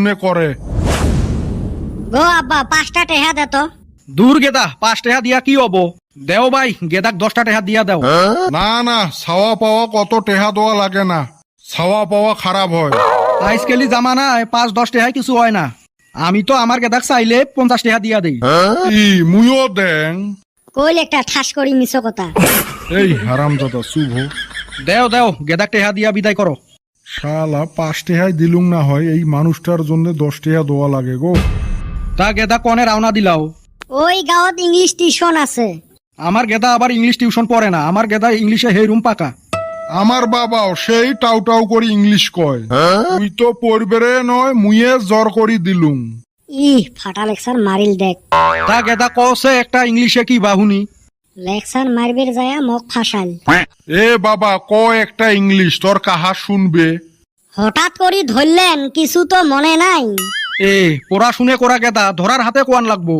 শুনে করে। গো আব্বা 5টা টেহা দে তো। দূর গেদা 5 টাকা দিয়া কি হবো? দেও ভাই গেদাক 10টা টাকা দিয়া দেও। না না, ছাওয়া পাওয়া কত টেহা দেওয়া লাগে না, ছাওয়া পাওয়া খারাপ হয়। আজকালি জামানায় 5-10 টাকায় কিছু হয় না। আমি তো আমার গেদাক চাইলে 50 টাকা দিয়া দেই। ই মুইও দেং। কইল একটা ঠাস করি মিছো কথা। এই হারামজাদা শুভ, দেও দেও গেদাক টাকা দিয়া বিদায় করো। শালা 5 টেহাই দিলুম না হয়, এই মানুষটার জন্য 10 টেহা দেওয়া লাগে গো। তা গেদা কনে রাওনা দিলাও? ওই গাঁৱত ইংলিশ টিউশন আছে। আমার গেদা আবার ইংলিশ টিউশন পড়ে না, আমার গেদা ইংলিশে হে রুম পাকা। আমার বাবাও সেই টাউ টাউ করে ইংলিশ কয়। তুই তো পড়বে রে নয়, মুইয়ে জ্বর করি দিলুম। ফাটা লেকচার মারিল দেখ। তা গেদা কছে একটা ইংলিশে কি বাহুনি? লেকচার মারবের যায় মোক ফাঁসাল। এ বাবা ক একটা ইংলিশ, তোর কাহা শুনবে? হঠাৎ করি ধরলেন, কিছু তো মনে নাই। এ পড়াশুনে করা গেদা ধরার হাতে কোয়ান লাগবো।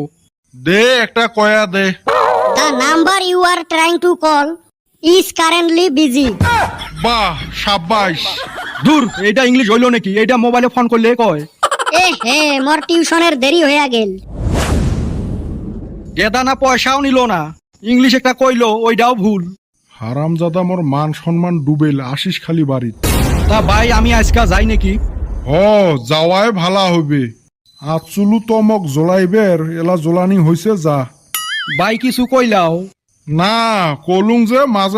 দে একটা কয়া দে। The number you are trying to call is currently busy. বাহ সাব্বাস। দূর এইটা ইংলিশ হইলো নাকি? এইটা মোবাইলে ফোন করলে কয়। এ হে মোর টিউশনের দেরি হইয়া গেল। গেদা না পয়সাও নিল না, ইংলিশ একটা কইলো ওইটাও ভুল। হারামজাদা মোর মান সম্মান ডুবেল, আসিস খালি বাড়িত। তা ভাই আমি আজকা যাই নাকি? যাওয়াই ভালা হবে। আচুলু তো মোক জ্বলাইবের, এলা জ্বলানি হয়েছে যা। ভাই কিছু কইলাও? না কলুং যে মাঝে